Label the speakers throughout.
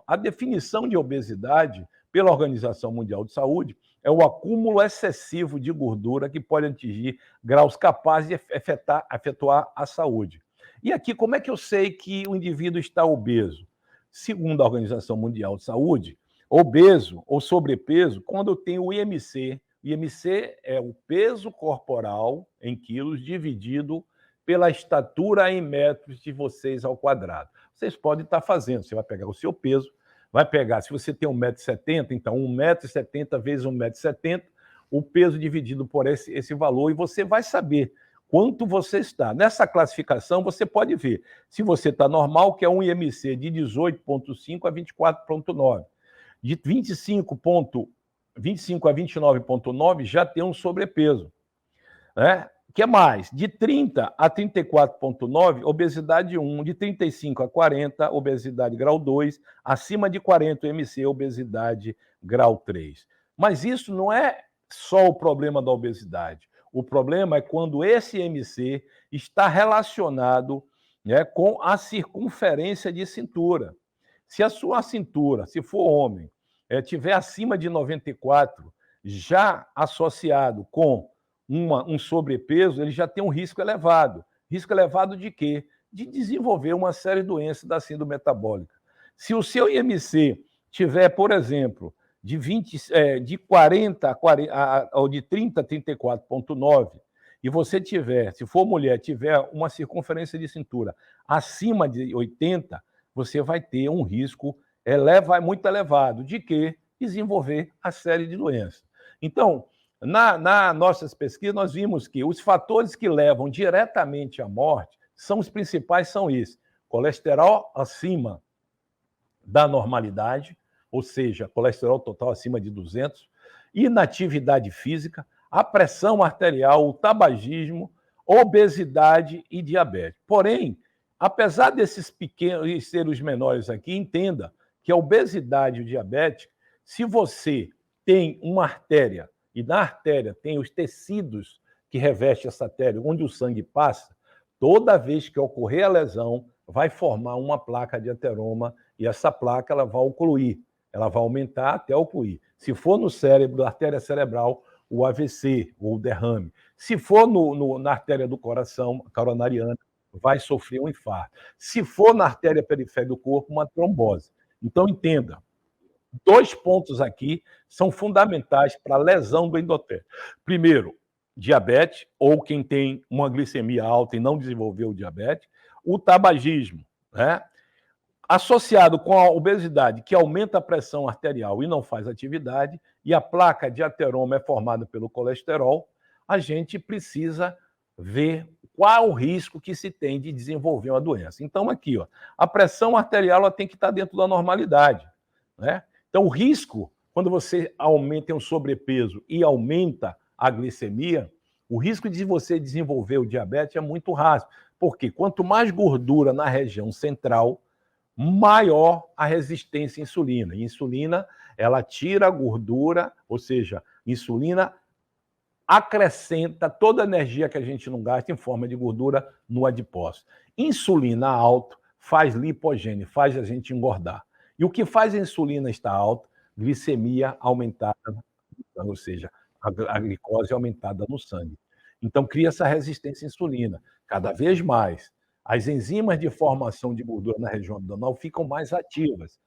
Speaker 1: a definição de obesidade pela Organização Mundial de Saúde é o acúmulo excessivo de gordura que pode atingir graus capazes de afetar a saúde. E aqui, como é que eu sei que o indivíduo está obeso? Segundo a Organização Mundial de Saúde, obeso ou sobrepeso, quando eu tenho o IMC. O IMC é o peso corporal em quilos dividido pela estatura em metros de vocês ao quadrado. Vocês podem estar fazendo, você vai pegar o seu peso, vai pegar, se você tem 1,70 m, então 1,70 m vezes 1,70 m, o peso dividido por esse valor, e você vai saber quanto você está. Nessa classificação, você pode ver se você está normal, que é um IMC de 18,5 a 24,9. De 25 a 29,9 já tem um sobrepeso. Né? O que mais? De 30 a 34,9, obesidade 1. De 35 a 40, obesidade grau 2. Acima de 40, MC, obesidade grau 3. Mas isso não é só o problema da obesidade. O problema é quando esse MC está relacionado, né, com a circunferência de cintura. Se a sua cintura, se for homem, tiver acima de 94, já associado com um sobrepeso, ele já tem um risco elevado. Risco elevado de quê? De desenvolver uma série de doenças da síndrome metabólica. Se o seu IMC tiver, por exemplo, de 40 ou de 30 a 34,9, e você tiver, se for mulher, tiver uma circunferência de cintura acima de 80, você vai ter um risco muito elevado de quê? Desenvolver a série de doenças. Então, na nossas pesquisas, nós vimos que os fatores que levam diretamente à morte os principais são esses: colesterol acima da normalidade, ou seja, colesterol total acima de 200, inatividade física, a pressão arterial, o tabagismo, obesidade e diabetes. Porém, apesar desses pequenos ser os menores aqui, entenda que a obesidade e o diabetes, se você tem uma artéria, e na artéria tem os tecidos que revestem essa artéria, onde o sangue passa, toda vez que ocorrer a lesão, vai formar uma placa de ateroma, e essa placa ela vai ocluir, ela vai aumentar até ocluir. Se for no cérebro, a artéria cerebral, o AVC, ou o derrame. Se for na artéria do coração, coronariana, vai sofrer um infarto. Se for na artéria periférica do corpo, uma trombose. Então, entenda, 2 pontos aqui são fundamentais para a lesão do endotélio. Primeiro, diabetes, ou quem tem uma glicemia alta e não desenvolveu o diabetes, o tabagismo, né? Associado com a obesidade, que aumenta a pressão arterial e não faz atividade, e a placa de ateroma é formada pelo colesterol, a gente precisa ver qual o risco que se tem de desenvolver uma doença. Então, aqui, ó, a pressão arterial ela tem que estar dentro da normalidade, né? Então, o risco, quando você aumenta um sobrepeso e aumenta a glicemia, o risco de você desenvolver o diabetes é muito rápido. Porque quanto mais gordura na região central, maior a resistência à insulina. E insulina, ela tira a gordura, ou seja, insulina acrescenta toda a energia que a gente não gasta em forma de gordura no adipócito. Insulina alta faz lipogênio, faz a gente engordar. E o que faz a insulina estar alta? Glicemia aumentada, ou seja, a glicose aumentada no sangue. Então, cria essa resistência à insulina. Cada vez mais, as enzimas de formação de gordura na região abdominal ficam mais ativas,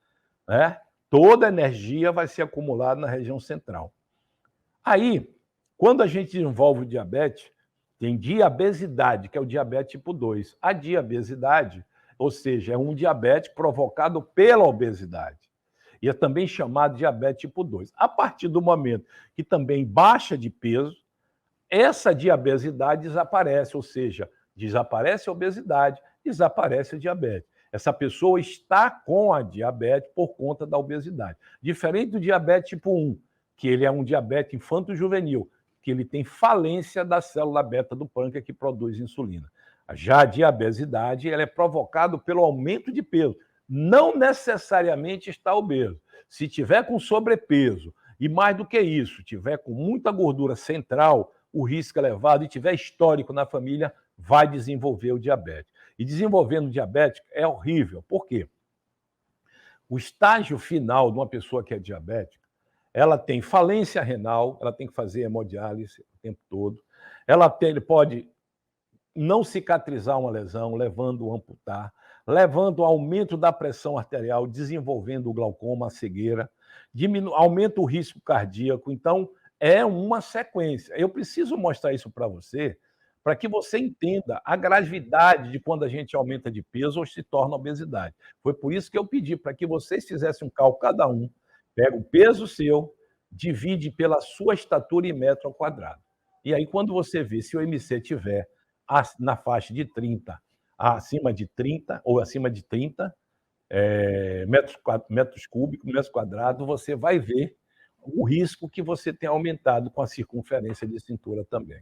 Speaker 1: né? Toda a energia vai ser acumulada na região central. Aí, quando a gente desenvolve o diabetes, tem diabesidade, que é o diabetes tipo 2. A diabesidade, ou seja, é um diabetes provocado pela obesidade. E é também chamado de diabetes tipo 2. A partir do momento que também baixa de peso, essa diabesidade desaparece, ou seja, desaparece a obesidade, desaparece o diabetes. Essa pessoa está com a diabetes por conta da obesidade. Diferente do diabetes tipo 1, que ele é um diabetes infanto-juvenil, que ele tem falência da célula beta do pâncreas que produz insulina. Já a diabesidade ela é provocada pelo aumento de peso. Não necessariamente está obeso. Se tiver com sobrepeso e mais do que isso, tiver com muita gordura central, o risco é elevado e tiver histórico na família, vai desenvolver o diabetes. E desenvolvendo diabetes é horrível. Por quê? O estágio final de uma pessoa que é diabética, ela tem falência renal, ela tem que fazer hemodiálise o tempo todo, ele pode não cicatrizar uma lesão, levando a amputar, levando ao aumento da pressão arterial, desenvolvendo o glaucoma, a cegueira, aumenta o risco cardíaco. Então, é uma sequência. Eu preciso mostrar isso para você, para que você entenda a gravidade de quando a gente aumenta de peso ou se torna obesidade. Foi por isso que eu pedi para que vocês fizessem um cálculo, cada um, pega o peso seu, divide pela sua estatura em metro ao quadrado. E aí, quando você vê se o MC tiver na faixa de 30, acima de 30 ou acima de 30 metros cúbicos, metros quadrados, você vai ver o risco que você tem aumentado com a circunferência de cintura também.